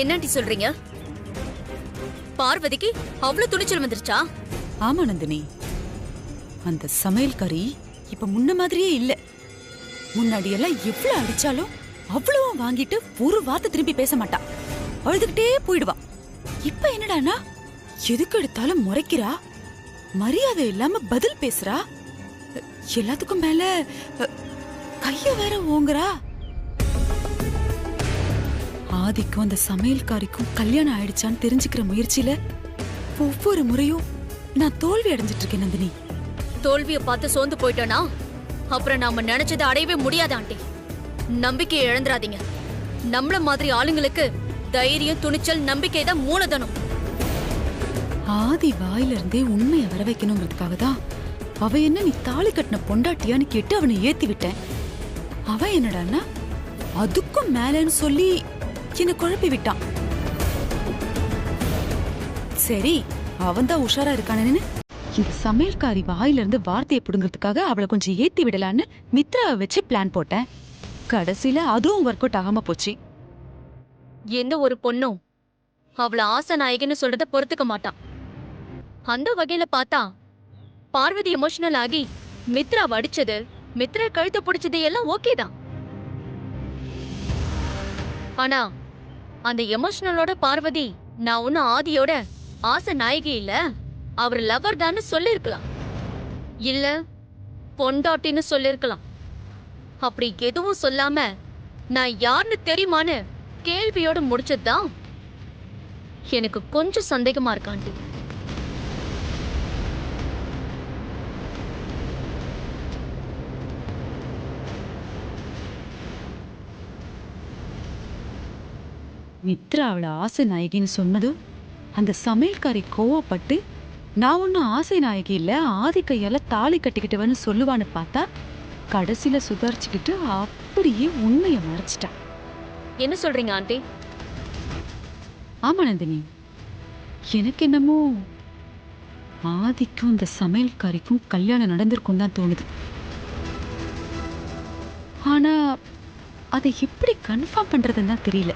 என்னடி சொல்றீங்க? பார்வதிக்கு அவ்வளவு துணிச்சல் வந்துருச்சா? ஆமா நந்தினி, அந்த சமையல்காரி இப்ப முன்ன மாதிரியே இல்ல. முன்னாடி எல்லாம் எவ்வளவு அடிச்சாலும் அவ்வளவும் வாங்கிட்டு ஒரு வார்த்தை திரும்பி பேச மாட்டா, அழுதுகிட்டே போயிடுவா. இப்ப என்னடானா எதுக்கு எடுத்தாலும் முறைக்கிறா, மரியாதை இல்லாம பதில் பேசுறா, எல்லாத்துக்கும் மேல கைய வேற ஓங்குறா. ஆதிக்கும் அந்த சமையல்காரிக்கும் கல்யாணம் ஆயிடுச்சான்னு தெரிஞ்சுக்கிற முயற்சியில ஒவ்வொரு முறையும் நான் தோல்வி அடைஞ்சிட்டு இருக்கேன் நந்தினி. தோல்வியை பார்த்து சோர்ந்து போயிட்டோனா அப்புறம் நாம நினைச்சதை அடையவே முடியாது ஆண்டி. நம்பிக்கையை இழந்துராதீங்க. நம்மள மாதிரி ஆளுங்களுக்கு தைரியம், துணிச்சல், நம்பிக்கை தான் மூலதனம். ஆதி வாயில இருந்தே உண்மையை வர வைக்கணுங்கிறதுக்காக தான் அவ என்ன நீ தாலி கட்டின பொண்டாட்டியான்னு கேட்டு அவனை ஏத்தி விட்டேன். அவன் என்னடான்னா அதுக்கும் மேலன்னு சொல்லி என்ன குழப்பி விட்டான். சரி, அவன் தான் உஷாரா இருக்கானு இந்த சமையல்காரி வாயில இருந்து வார்த்தையை பிடுங்கிறதுக்காக அவளை கொஞ்சம் ஏத்தி விடலான்னு மித்ராவை வச்சு பிளான் போட்டேன். கடைசியில அதுவும் ஒர்க் அவுட் ஆகாம போச்சு. எந்த ஒரு பொண்ணும் அவளை ஆசை நாயகன்னு சொல்றத பொறுத்துக்க மாட்டான். அந்த வகையில பார்த்தா பார்வதி எமோஷனல் ஆகி மித்ரா அடிச்சது, மித்ரா கழுத்தை பிடிச்சது எல்லாம் ஓகே தான். ஆனா அந்த எமோஷனலோட பார்வதி நான் ஒன்னும் ஆதியோட ஆசை நாயகி இல்ல, அவர் லவர் தான்னு சொல்லிருக்கலாம், இல்ல பொண்டாட்டின்னு சொல்லிருக்கலாம். அப்படி எதுவும் சொல்லாம நான் யாருன்னு தெரியுமான்னு கேள்வியோட முடிச்சதுதான் எனக்கு கொஞ்சம் சந்தேகமா இருக்காண்டி. மித்ரா அவளை ஆசை நாயகின்னு சொன்னதும் அந்த சமையல்காரி கோவப்பட்டு நான் ஒன்னும் ஆசை நாயகி இல்ல, ஆதி கையால தாலி கட்டிக்கிட்டவன்னு சொல்லுவான்னு பார்த்தா கடைசியில சுதாரிச்சுக்கிட்டு அப்படியே உண்மையை மறைச்சிட்டான். என்ன சொல்றீங்க ஆண்டி? ஆமா நந்தினி, எனக்கு என்னமோ ஆதிக்கும் இந்த சமையல்காரிக்கும் கல்யாணம் நடந்திருக்கும் தான் தோணுது. ஆனா அதை எப்படி கன்ஃபார்ம் பண்றதுன்னு தான் தெரியல.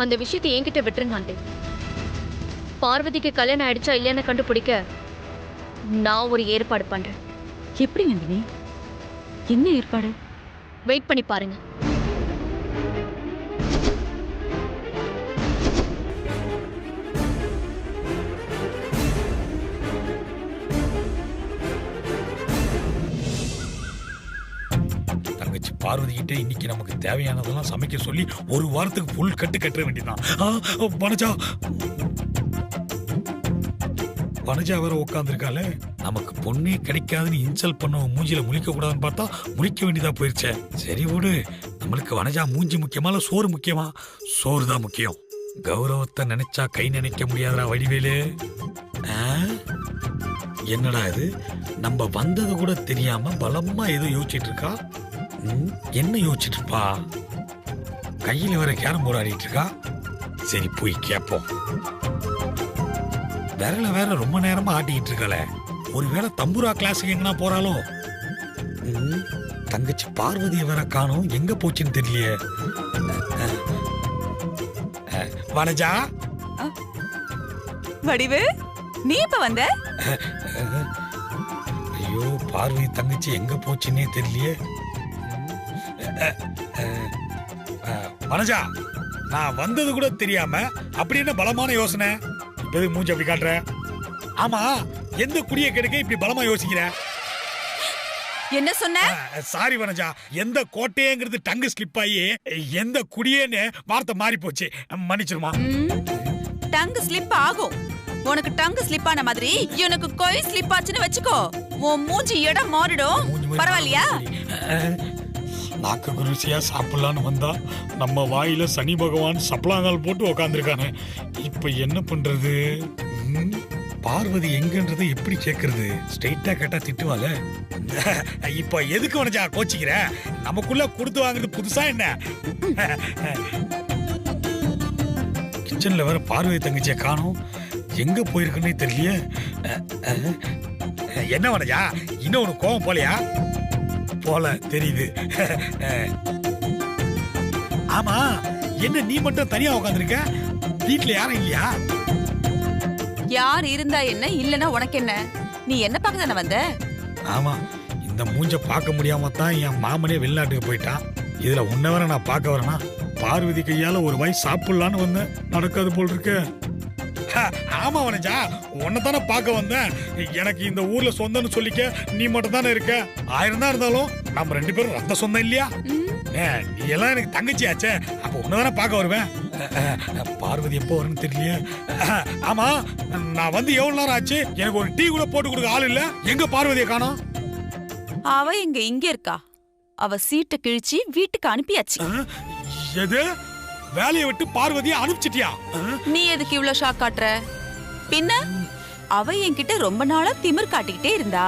அந்த விஷயத்தை என்கிட்ட விட்டுருங்க ஆண்டி. பார்வதிக்கு கல்யாணம் ஆயிடுச்சா இல்லையான்னு கண்டுபிடிக்க நான் ஒரு ஏற்பாடு பண்றேன். எப்படி நந்தினி? என்ன ஏற்பாடு? வெயிட் பண்ணி பாருங்க. தங்கச்சி பார்வதி கிட்ட இன்னைக்கு நமக்கு தேவையானதெல்லாம் சமைக்க சொல்லி ஒரு வாரத்துக்கு ஃபுல் கட்டு கட்ட வேண்டியதான். வனஜா வேற உட்காந்துருக்காளே, நமக்கு பொண்ணே கிடைக்காதுன்னு இன்சல்ட் பண்ண மூஞ்சில முழிக்க கூடாதுன்னு பார்த்தா முழிக்க வேண்டியதா போயிருச்சே. சரி விடு, நம்மளுக்கு வனஜா மூஞ்சி முக்கியமா இல்ல சோறு முக்கியமா? சோறு தான் முக்கியம். கௌரவத்தை நினைச்சா கை நினைக்க முடியாதா வடிவேலு? என்னடா இது, நம்ம வந்தது கூட தெரியாம பலமா ஏதோ யோசிச்சுட்டு இருக்கா. என்ன யோசிச்சுட்டு இருப்பா? கையில வேற கேரம் போர்டு ஆடிட்டு இருக்கா. சரி போய் கேப்போம். விரல வேற ரொம்ப நேரமா ஆட்டிக்கிட்டு இருக்காளே, ஒருவேளை தம்புரா கிளாஸுக்கு எங்கன்னா போறாளோ? தங்கச்சி பார்வதியை வேற காணோம், எங்க போச்சுன்னு தெரியலையே. வனஜா, வடிவு, நீ இப்ப வந்த? ஐயோ, பார்வதி தங்கச்சி எங்க போச்சுன்னே தெரியலையே. வனஜா, நான் வந்தது கூட தெரியாம அப்படி என்ன பலமான யோசனை? மூஞ்சி அப்படி காட்டுற? ஆமா, எந்த குடியை கெடுக்க இப்படி பலமா யோசிக்கிற? என்ன சொன்ன? சாரி வனஜா, எந்த கோட்டையங்கிறது டங்கு ஸ்லிப் ஆகி எந்த குடியேன்னு வார்த்தை மாறி போச்சு, மன்னிச்சிருமா. டங்கு ஸ்லிப் ஆகும். உனக்கு டங்கு ஸ்லிப் ஆன மாதிரி எனக்கு கொய் ஸ்லிப் ஆச்சுன்னு வச்சுக்கோ, உன் மூஞ்சி இடம் மாறிடும். பரவாயில்லையா? நாக்கு குருசியா சாப்பிடலான்னு வந்தா நம்ம வாயில சனி பகவான் சப்பலாங்கால் போட்டு உக்காந்துருக்கானே, இப்ப என்ன பண்றது? பார்வதி எங்கன்றதை எப்படி கேக்குறது? ஸ்ட்ரெயிட்டா கேட்டா திட்டுவால. இப்ப எதுக்கு வனஜா கோச்சிக்கிற? நமக்குள்ள கொடுத்து வாங்குறது புதுசா என்ன? கிச்சன்ல வேற பார்வதி தங்கச்சியை காணோம், எங்க போயிருக்குன்னே தெரியலையே. என்ன வனஜா, இன்னும் ஒரு கோவம் போலையா? போல தெரியுது. ஆமா, என்ன நீ மட்டும் தனியா உட்காந்துருக்க? வீட்டுல யாரும் இல்லையா? யார் இருந்தா என்ன, இல்லனா உனக்கு என்ன? நீ என்ன பார்க்க தானே வந்த? ஆமா, இந்த மூஞ்ச பார்க்க முடியாம தான் என் மாமனே வெளிநாட்டுக்கு போயிட்டான். இதுல உன்ன வேற நான் பார்க்க வரேனா? பார்வதி கையால ஒரு வாய் சாப்பிடலான்னு வந்தேன், நடக்காது போல் இருக்கு. ஆமா வனஜா, உன்னைத்தானே பார்க்க வந்தேன். எனக்கு இந்த ஊர்ல சொந்தம்னு சொல்லிக்க நீ மட்டும் தானே இருக்க. 1000 தான் இருந்தாலும் நம்ம 2 பேரும் ரத்த சொந்தம் இல்லையா? நீ எல்லாம் எனக்கு தங்கச்சி ஆச்சே, அப்ப உன்னதானே பார்க்க வருவேன். பார்வதி எப்போ வரும்னு தெரியலையே. ஆமா, நான் வந்து எவ்வளவு நேரம் ஆச்சு? எனக்கு ஒரு டீ கூட போட்டு கொடுக்க ஆள் இல்ல. எங்க பார்வதியை காணோம்? அவ இங்க இருக்கா. அவ சீட்டை கிழிச்சு வீட்டுக்கு அனுப்பியாச்சு. எது? வேலையை விட்டு பார்வதியை அனுப்பிச்சிட்டியா? நீ எதுக்கு இவ்ளோ ஷாக் காட்டுற? பின்ன அவ என்கிட்ட ரொம்ப நாளா திமிர் காட்டிக்கிட்டே இருந்தா.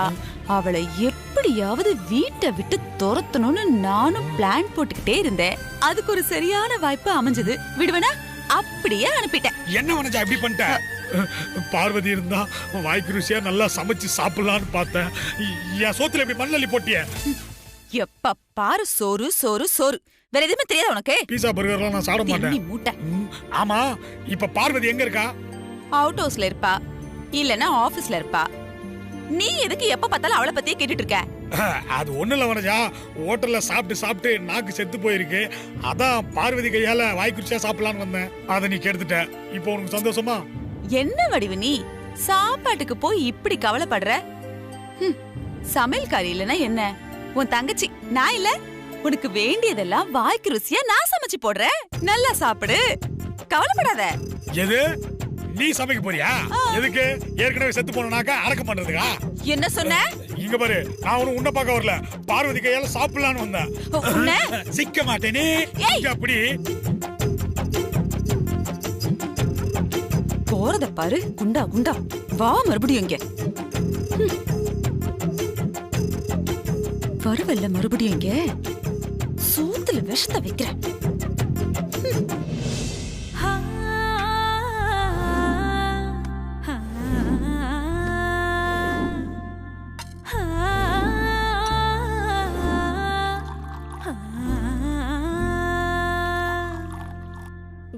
அவளை எப்படியாவது வீட்டை விட்டு துரத்தணும்னு நானும் பிளான் போட்டுக்கிட்டே இருந்தேன். அதுக்கு ஒரு சரியான வாய்ப்பு அமைஞ்சது. விடுவனா? அப்படியே அனுப்பிட்டேன். என்ன வனஜா இப்படி பண்ணிட்ட? பார்வதி இருந்தா வாய்க்கு ருசியா நல்லா சமைச்சு சாப்பிடலான்னு பார்த்தேன். என் சோத்துல இப்படி மண்ணள்ளி போட்டிய. எப்ப பாரு சோறு சோறு சோறு. வேற எதுவுமே தெரியாது உனக்கு? பீஸா பர்கர்லாம் நான் சாப்பிட மாட்டேன். மூட்டை. ஆமா, இப்ப பார்வதி எங்க இருக்கா? அவுட் ஹவுஸ்ல இருப்பா, இல்லனா ஆபீஸ்ல இருப்பா. நீ எதுக்கு எப்ப பார்த்தாலும் அவளை பத்தியே கேட்டுட்டு இருக்க? அது ஒண்ணு இல்ல வனஜா, ஹோட்டல்ல சாப்பிட்டு சாப்பிட்டு நாக்கு செத்து போயிருக்கு. அதான் பார்வதி கையால வாய்க்குறிச்சியா சாப்பிடலான்னு வந்தேன். அதை நீ கெடுத்துட்ட. இப்போ உனக்கு சந்தோஷமா? என்ன வடிவு நீ சாப்பாட்டுக்கு போய் இப்படி கவலைப்படுற? சமையல்காரி இல்லனா என்ன? உன் தங்கச்சி நான் இல்ல? உனக்கு வேண்டியதெல்லாம் வாய்க்கு ருசியா நான் சமைச்சு போடுறேன். நல்லா சாப்பிடு, கவலைப்படாத. எது? நீ சமைக்க போறியா? எதுக்கு? ஏற்கனவே செத்து போனாக்கா அடக்கம் பண்றதுக்கா? என்ன சொன்ன? இங்க பாரு, நான் உன்னை பார்க்க வரல, பார்வதி கையால சாப்பிடலான்னு வந்தேன். சிக்க மாட்டேனே. அப்படி போறத பாரு. குண்டா குண்டா வா, மறுபடியும் இங்க வருவல்ல. மறுபடியும் இங்க சூத்துல விஷத்தை வைக்கிறேன்.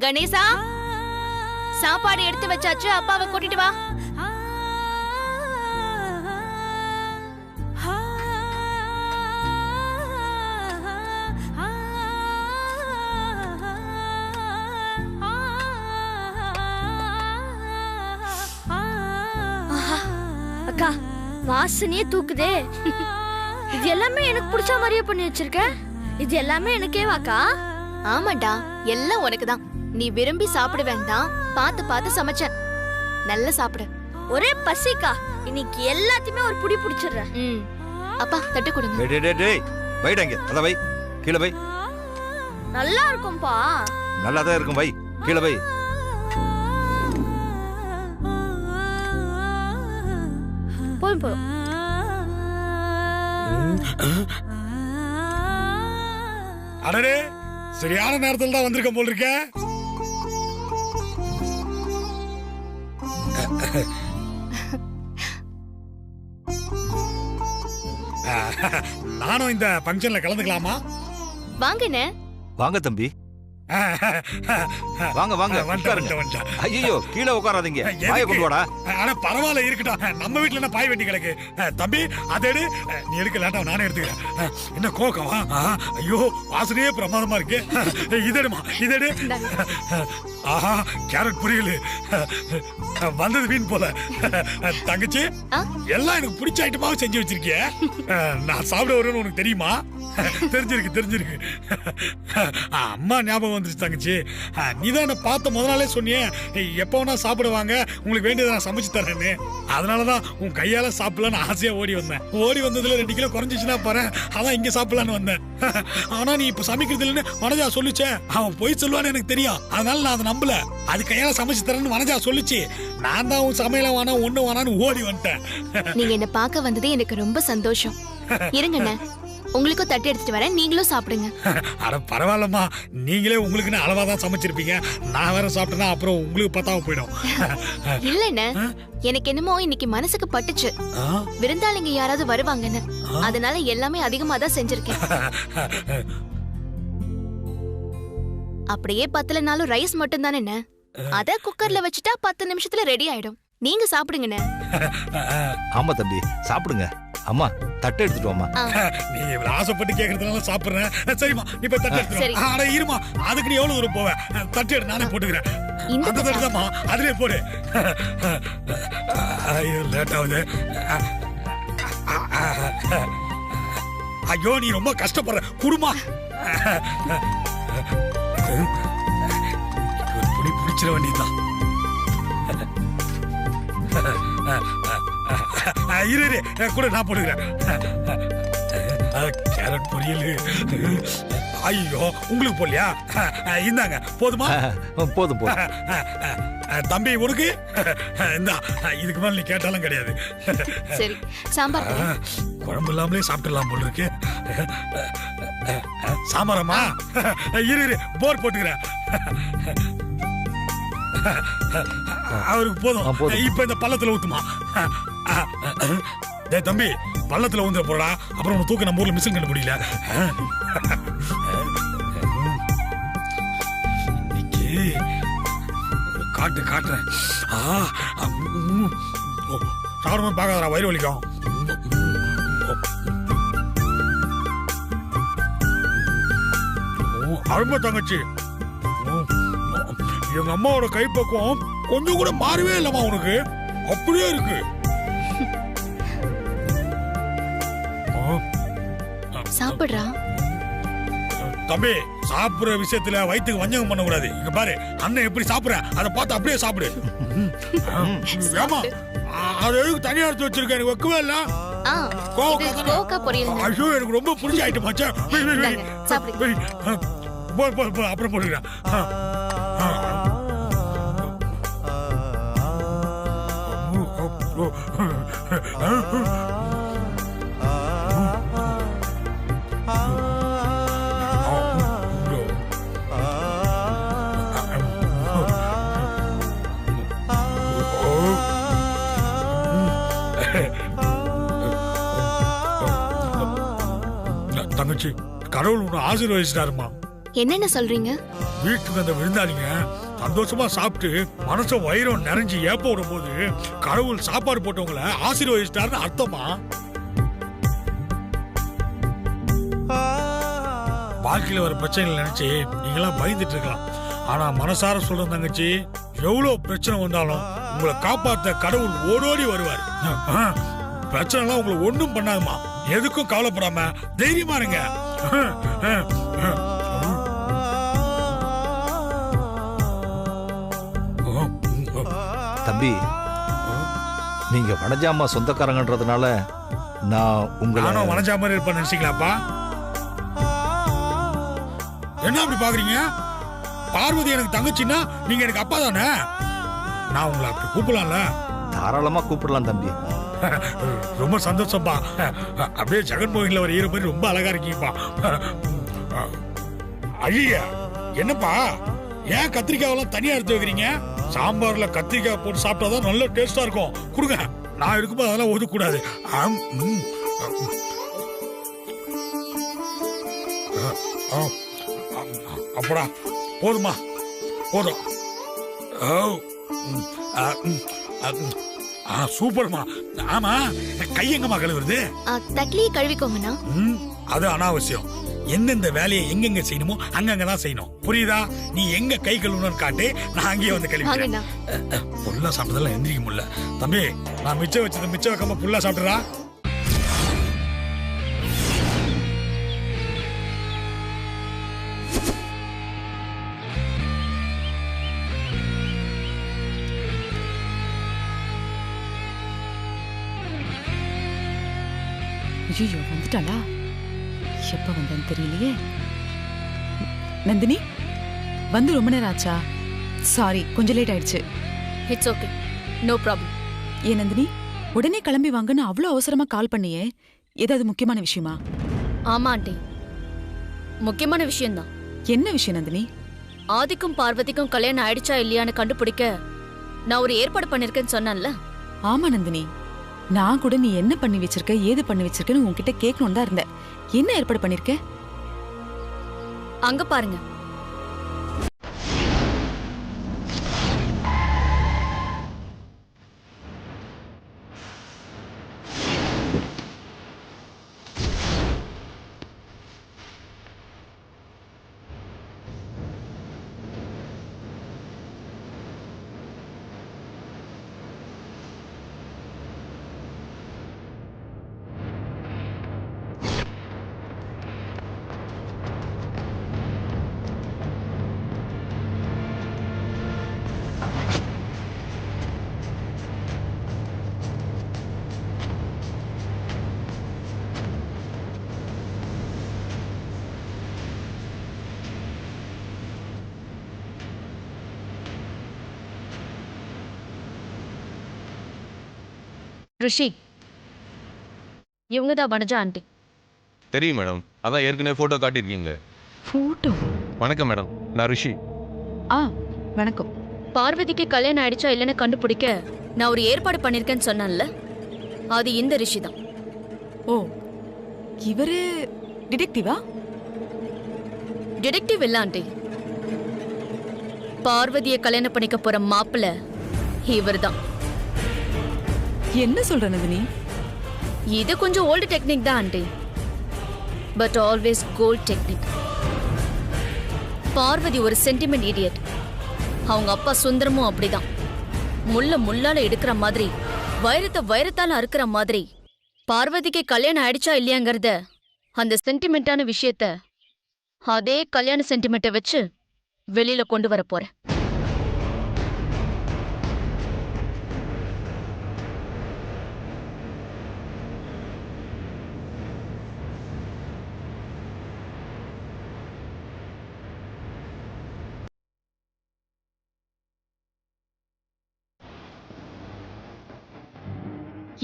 கணேசா, சாப்பாடு எடுத்து வச்சாச்சு, அப்பாவை கூட்டிட்டு வா. அக்கா, வாசனையே தூக்குதே. இது எல்லாமே எனக்கு பிடிச்ச மாதிரியே பண்ணி வச்சிருக்க. இது எல்லாமே எனக்கே வாக்கா? ஆமாடா, எல்லாம் உனக்கு தான். நீ விரும்பி சாப்பிட வேண்டாம், பார்த்து பார்த்து சமைச்சேன். நல்லா சாப்பிடு. ஒரே பசிக்கா, இன்னைக்கு எல்லாத்தையுமே ஒரு புடி பிடிச்சிடுறேன். அப்பா தட்டு கொடுங்க. வைடாங்க, அத வை, கீழே வை. நல்லா இருக்கும்பா. நல்லா தான் இருக்கும், வை, கீழே வை. போய் போய். அடரே, சரியான நேரத்தில் தான் வந்திருக்க போல் இருக்க. நானும் இந்த ஃபங்க்ஷன்ல கலந்துக்கலாமா? வாங்கண்ணே. வாங்க தம்பி, வாங்க வாங்க. ஐயோ, கீழே உட்காராதீங்க, பாய கொண்டு வாடா. ஆனா பரவாயில்ல, இருக்கட்டும். நம்ம வீட்டுல என்ன பாய் வெட்டி கிடக்கு. தம்பி, அதை எடு. நீ எடுக்க லேட்டா, நானே எடுத்துக்கிறேன். என்ன கோக்கமா? ஐயோ, வாசனையே பிரமாதமா இருக்கு. இதெடுமா, இதெடு. ஆஹா, கேரட் பொரியல் வந்தது வீண் போல. தங்கச்சி, எல்லாம் எனக்கு பிடிச்ச ஐட்டமாவும் செஞ்சு வச்சிருக்கிய. நான் சாப்பிட வருவேன்னு உனக்கு தெரியுமா? தெரிஞ்சிருக்கு. அம்மா ஞாபகம் வந்துருச்சு தங்கச்சி. நீதான் என்ன பார்த்த முதல் நாளே சொன்னியே, எப்போ வேணா சாப்பிடுவாங்க, உங்களுக்கு வேண்டியதை நான் சமைச்சு தரேன்னு. அதனாலதான் உன் கையால சாப்பிடலான்னு ஆசையா ஓடி வந்தேன். ஓடி வந்ததுல 2 கிலோ குறைஞ்சிச்சுன்னா பாரு, அதான் இங்க சாப்பிடலான்னு வந்தேன். ஆனா நீ இப்ப சமைக்கிறது இல்லைன்னு வனஜா சொல்லிச்சே. அவன் போய் சொல்லுவான்னு எனக்கு தெரியும், அதனால நான் அதை நம்பல. அது கையால சமைச்சு தரேன்னு வனஜா சொல்லிச்சு. நான் தான் உன் சமையல வேணா ஒண்ணு வேணான்னு ஓடி வந்துட்டேன். நீங்க என்ன பார்க்க வந்ததே எனக்கு ரொம்ப சந்தோஷம். இருங்கண்ணே, உங்களுக்கும் தட்டி எடுத்துட்டு வரேன், நீங்களும் சாப்பிடுங்க. அட பரவாயில்லம்மா, நீங்களே உங்களுக்குன்னு அளவாதான் சமைச்சிருப்பீங்க. நான் வேற சாப்பிட்டேன்னா அப்புறம் உங்களுக்கு பத்தாம போயிடும். இல்லண்ணே, எனக்கு என்னமோ இன்னைக்கு மனசுக்கு பட்டுச்சு, விருந்தாளிங்க யாராவது வருவாங்கன்னு. அதனால எல்லாமே அதிகமா தான் செஞ்சிருக்கேன். அப்படியே பத்தலனாலும் ரைஸ் மட்டும் தானே. அத குக்கர்ல வச்சுட்டா 10 நிமிஷத்துல ரெடி ஆயிடும். நீங்க சாப்பிடுங்கண்ணே. ஆமா தம்பி சாப்பிடுங்க. அம்மா தட்டை எடுத்துட்டு வாமா. நீ இவ்வளவு ஆசைப்பட்டு கேக்குறதுனால சாப்பிடுறேன். சரிம்மா நீ போய் தட்டு எடுத்து வா. அட இருமா, அதுக்கு நீ எவ்வளவு தூரம் போவ? தட்டு எடுத்து நானே போட்டுக்கிறேன். அந்த தட்டு தான்மா, அதுலயே போடு. ஐயோ லேட் ஆகுது. ஐயோ நீ ரொம்ப கஷ்டப்படுற, குடுமா. புடி பிடிச்சிட வேண்டியதுதான். இரு கூட நான் போடுகிறேன். கேரட் பொரியல். ஐயோ உங்களுக்கு போடலையா? இந்தாங்க, போதுமா? போதும் போதும். தம்பி உனக்கு இந்தா, இதுக்கு மேல நீ கேட்டாலும் கிடையாது. சரி சாம்பார். குழம்பு இல்லாமலே சாப்பிட்டுலாம் போல இருக்கு. சாம்பாரம்மா? இரு போர் போட்டுக்கிறேன். அவருக்கு போதும். இப்ப இந்த பள்ளத்துல ஊத்துமா. தம்பி பள்ளத்துல ஊந்துற போறா, அப்புறம் உன தூக்க நம்ம ஊர்ல மிஷின் கண்டு முடியல. காட்டுறேன். சாப்பிடுமா பார்க்காதரா, வயிறு வலிக்கும். அருமை தங்கச்சி, எங்க அம்மாவோட கைப்பக்குவம் கொஞ்சம் கூட மாறவே இல்லம்மா, உனக்கு அப்படியே இருக்கு. சாப்பிடுறா தம்பி. சாப்பிடுற விஷயத்துல வயிற்றுக்கு வஞ்சகம் பண்ண கூடாது. இங்க பாரு அண்ணன் எப்படி சாப்பிடுற, அதை பார்த்து அப்படியே சாப்பிடு. ஏமா அது எதுக்கு தனியா எடுத்து வச்சிருக்க? எனக்கு வைக்கவே இல்ல. கோவக்கா பொரியல். ஐயோ எனக்கு ரொம்ப பிடிச்ச ஐட்டம் ஆச்சு. அப்புறம் போடுகிறேன். தங்கச்சி, கடவுள் உன்னை ஆசீர்வதிச்சிட்டாருமா. என்னென்ன சொல்றீங்க? வீட்டுக்கு அந்த விருந்தாளிங்க சந்தோஷமா சாப்பிட்டு மனச வயிறம் நிறைஞ்சு ஏப்ப விடும் போது கடவுள் சாப்பாடு போட்டவங்களை ஆசீர்வதிச்சிட்டாருன்னு அர்த்தமா. வாழ்க்கையில வர பிரச்சனைகள் நினைச்சு நீங்களாம் பயந்துட்டு இருக்கலாம். ஆனா மனசார சொல்ற தங்கச்சி, எவ்வளவு பிரச்சனை வந்தாலும் உங்களை காப்பாத்த கடவுள் ஓடோடி வருவார். பிரச்சனை எல்லாம் உங்களை ஒண்ணும் பண்ணாதுமா. எதுக்கும் கவலைப்படாம தைரியமா இருங்க. தம்பி, நீங்க வனஜாமா சொந்தக்காரங்கன்றதுனால நான் உங்களை வனஜா மாதிரி இருப்பேன் நினைச்சீங்களாப்பா? என்ன அப்படி பாக்குறீங்க? பார்வதி எனக்கு தங்கச்சின்னா நீங்க எனக்கு அப்பா தானே. நான் உங்களை அப்படி கூப்பிடலாம்ல? தாராளமா கூப்பிடலாம் தம்பி. ரொம்ப சந்தோஷம்பா. அப்படியே ஜெகன்மோகன்ல ஒரு ஹீரோ மாதிரி ரொம்ப அழகா இருக்கீங்கப்பா. ஐயா என்னப்பா, ஏன் கத்திரிக்காயெல்லாம் தனியா எடுத்து வைக்கிறீங்க? சாம்பார்ல கத்திரிக்காய் போட்டு சாப்பிட்டாதான் நல்ல டேஸ்டா இருக்கும். கொடுங்க, நான் இருக்கும்போது அதெல்லாம் ஒதுக்கூடாது. அப்படா போதுமா, போதும். சூப்பர்மா. ஆமா, கையெங்கம்மா கழுவுறது? தட்லியை கழுவிக்கோங்கண்ணா. அது அனாவசியம். எந்தெந்த வேலையை எங்கெங்க செய்யணுமோ அங்கங்கதான் செய்யணும், புரியுதா? நீ எங்க கை கழுவணும்னு காட்டு, நான் அங்கேயே வந்து கழுவிக்கிறேன். புல்லா சாப்பிட்டதெல்லாம் எந்திரிக்க முடியல தம்பி. நான் மிச்சம் வச்சது மிச்சம் வைக்காம புல்லா சாப்பிட்டுறா. ஐயோ வந்துட்டாளா? எப்ப வந்தேன்னு தெரியலையே. நந்தினி வந்து ரொம்ப நேரம் ஆச்சா? சாரி, கொஞ்சம் லேட் ஆயிடுச்சு. It's okay, no problem. ஏன் நந்தினி, உடனே கிளம்பி வாங்கன்னு அவ்வளோ அவசரமா கால் பண்ணியே, ஏதாவது முக்கியமான விஷயமா? ஆமா ஆண்டி, முக்கியமான விஷயம்தான். என்ன விஷயம் நந்தினி? ஆதிக்கும் பார்வதிக்கும் கல்யாணம் ஆயிடுச்சா இல்லையான்னு கண்டுபிடிக்க நான் ஒரு ஏற்பாடு பண்ணிருக்கேன்னு சொன்னேன்ல. ஆமா நந்தினி, நான் கூட நீ என்ன பண்ணி வச்சிருக்க, ஏது பண்ணி வச்சிருக்கன்னு உன்கிட்ட கேட்கணும் தான் இருந்தேன். என்ன ஏற்பாடு பண்ணிருக்க? அங்க பாருங்க. ரிஷி, இவங்க தான் வனஜா ஆண்டி. தெரியும் மேடம், அதான் ஏற்கனவே ஃபோட்டோ காட்டியிருக்கீங்க. போட்டோ. வணக்கம் மேடம், நான் ரிஷி. ஆ வணக்கம். பார்வதிக்கு கல்யாணம் ஆயிடுச்சா இல்லைன்னு கண்டுபிடிக்க நான் ஒரு ஏற்பாடு பண்ணிருக்கேன்னு சொன்னேன்ல, அது இந்த ரிஷி தான். ஓ, இவரு டிடெக்டிவா? டிடெக்டிவ் இல்ல ஆண்டி, பார்வதியை கல்யாணம் பண்ணிக்க போற மாப்பிள்ள இவர்தான். என்ன சொல்ற நந்தினி? இது கொஞ்சம் ஓல்டு டெக்னிக் தான் aunty, but always gold technique. Parvathi ஒரு சென்டிமெண்ட் இடியட். அவங்க அப்பா சுந்தரமும் அப்படிதான். முள்ள முள்ளால எடுக்கிற மாதிரி, வைரத்தை வைரத்தால அறுக்கிற மாதிரி. பார்வதிக்கு கல்யாணம் ஆயிடுச்சா இல்லையாங்கிறத, அந்த சென்டிமெண்டான விஷயத்த அதே கல்யாண சென்டிமெண்ட்டை வச்சு வெளியில கொண்டு வர போறேன்.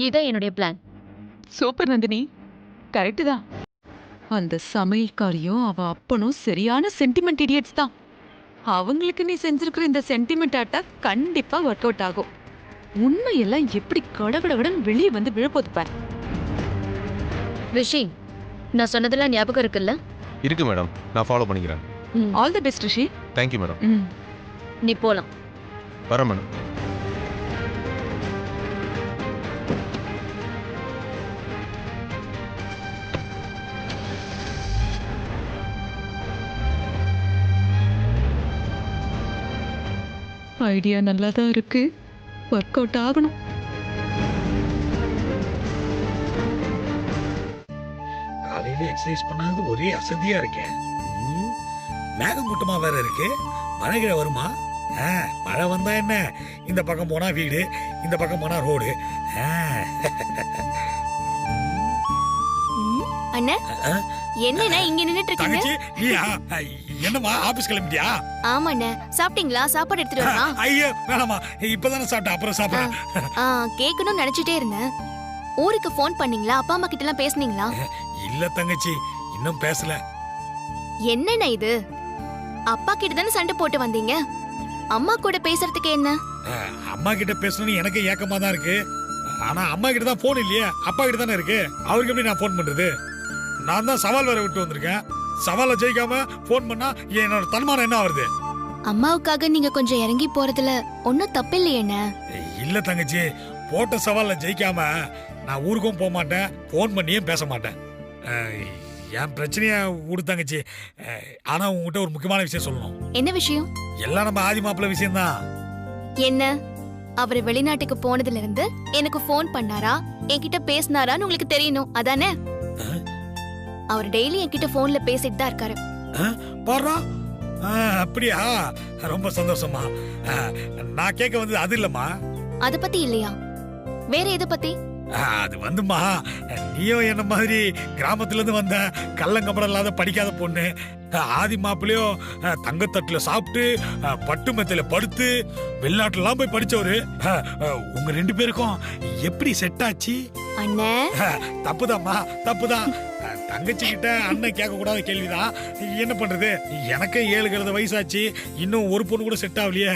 இதான் என்னுடைய பிளான். சூப்பர் நந்தினி, கரெக்ட் தான். அந்த சமையல்காரியும் அவ அப்பனும் சரியான சென்டிமெண்ட் இடியட்ஸ் தான். அவங்களுக்கு நீ செஞ்சிருக்கிற இந்த சென்டிமெண்ட் ஆட்டா கண்டிப்பா ஒர்க் அவுட் ஆகும். உண்மையெல்லாம் எப்படி கடகடகடன் வெளியே வந்து விழப்போது பாரு. ரிஷி, நான் சொன்னதெல்லாம் ஞாபகம் இருக்குல்ல? இருக்கு மேடம், நான் ஃபாலோ பண்ணிக்கிறேன். All the best Rishi. Thank you madam. நீ போலாம். வரேன் மேடம். ஐடியா நல்லா தான் இருக்கு, ஒர்க் அவுட் ஆகணும். காலையில எக்ஸசைஸ் பண்ணாது ஒரே அசதியா இருக்கேன். மேகமூட்டமா வேற இருக்கு. மழைகிற வருமா? மழை வந்தா என்ன, இந்த பக்கம் போனா வீடு, இந்த பக்கம் போனா ரோடு. அண்ணே, என்னண்ணே இங்க நின்னுட்டு இருக்கீங்க? தங்கச்சி, நீயா? என்னம்மா, ஆபீஸ் கிளம்பிட்டியா? ஆமாண்ணே, சாப்பிட்டீங்களா? சாப்பாடு எடுத்துட்டு வரமா? ஐயோ வேணாமா, இப்பதானே சாப்பிட்டேன், அப்புறம் சாப்பிடுறேன். கேட்கணும்னு நினைச்சிட்டே இருந்தேன். ஊருக்கு ஃபோன் பண்ணீங்களா? அப்பா அம்மா கிட்ட எல்லாம் பேசுனீங்களா? இல்ல தங்கச்சி, இன்னும் பேசல. என்னண்ணே இது? அப்பா கிட்ட தானே சண்டை போட்டு வந்தீங்க, அம்மா கூட பேசுறதுக்கு என்ன? அம்மா கிட்ட பேசணும்னு எனக்கு ஏக்கமா தான் இருக்கு. ஆனா அம்மா கிட்ட தான் போன் இல்லையே, அப்பா கிட்ட தானே இருக்கு. அவருக்கு எப்படி நான் போன் பண்றது? நான் தான் சவால் வேற விட்டு வந்திருக்கேன். சவாலை ஜெயிக்காம போன் பண்ணா என்னோட தன்மானம் என்ன ஆகுது? அம்மாவுக்காக நீங்க கொஞ்சம் இறங்கி போறதுல ஒன்னும் தப்பு இல்லையேண்ணே. இல்ல தங்கச்சி, போட்ட சவால்ல ஜெயிக்காம நான் ஊருக்கும் போக மாட்டேன், போன் பண்ணியும் பேச மாட்டேன். என் பிரச்சனைய விடு தங்கச்சி. ஆனா உங்ககிட்ட ஒரு முக்கியமான விஷயம் சொல்லணும். என்ன விஷயம்? எல்லாம் நம்ம ஆதி மாப்பிள்ள விஷயம் தான். என்ன? அவர் வெளிநாட்டுக்கு போனதுல இருந்து எனக்கு போன் பண்ணாரா, என்கிட்ட பேசினாரான்னு உங்களுக்கு தெரியணும், அதானே? அவர் டெய்லி என்கிட்ட போன்ல பேசிட்டு தான் இருக்காரு. பாரா, அப்படியா? ரொம்ப சந்தோஷமா. நான் கேட்க வந்தது அது இல்லம்மா. அத பத்தி இல்லையா? வேற எதை பத்தி? அது வந்துமா, நீயும் என்ன மாதிரி கிராமத்துல இருந்து வந்த கள்ளங்கப்படம் இல்லாத படிக்காத பொண்ணு. ஆதி மாப்பிள்ளையோ தங்கத்தட்டுல சாப்பிட்டு பட்டு மெத்தையில படுத்து வெளிநாட்டுல போய் படிச்சவரு. உங்க ரெண்டு பேருக்கும் எப்படி செட் ஆச்சு? அண்ணே, தப்புதாம்மா, தப்புதான். தங்கச்சி கிட்ட அண்ணன் கேட்க கூடாத கேள்விதான். என்ன பண்றது, எனக்கு 7 வயசாச்சு, இன்னும் ஒரு பொண்ணு கூட செட் ஆகலையே.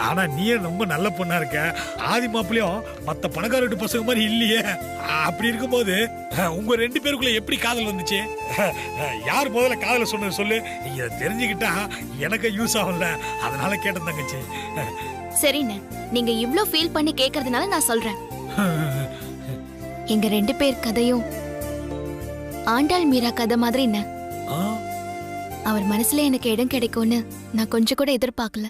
ஆனா நீயே ரொம்ப நல்ல பொண்ணா இருக்க. ஆதி மாப்பிளையும் மத்த பணக்கார வீட்டு பசங்க மாதிரி இல்லையே. அப்படி இருக்கும்போது உங்க ரெண்டு பேருக்குள்ள எப்படி காதல் வந்துச்சு? யார் முதல்ல காதல சொன்னது சொல்லு. இத தெரிஞ்சுக்கிட்டா எனக்கு யூஸ் ஆகும்ல, அதனால கேட்டேன் தங்கச்சி. சரிண்ணே, நீங்க இவ்ளோ ஃபீல் பண்ணி கேக்குறதுனால நான் சொல்றேன். எங்க 2 பேர் கதையும் ஆண்டாள் மீரா கதை மாதிரி என்ன. அவர் மனசுல எனக்கு இடம் கிடைக்கும்னு நான் கொஞ்சம் கூட எதிர்பார்க்கல.